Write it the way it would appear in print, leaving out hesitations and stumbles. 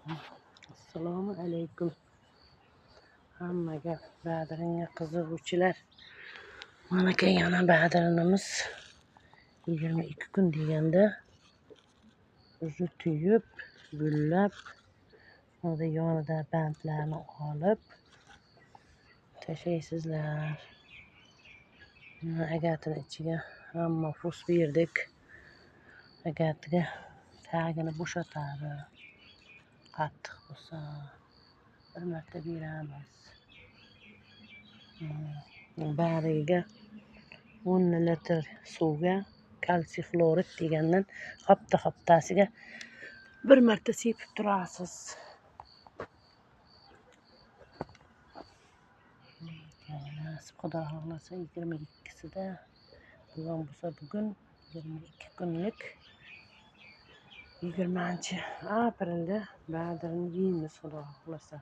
Assalomu alaykum hammaga, Badringa qiziquvchilar. Mana yana Badrinimiz 22 kun deganda o'zi tuyib, gullab, mana yonida bandlarni olib tashaysizlar. Agatini ichiga hamma fus berdik. Agatiga tagini bo'shatadi. Qattiq bo'lsa bir marta beramiz. Bariga 10 litr suvga kalsiy xlorid degandan haftasiga bir marta sepib turasiz. Nasib Xudo xohlasa 22sida bugun bo'lsa bugun 22 kunlik 20-aprelda Badrni yeymiz Xudo xohlasa.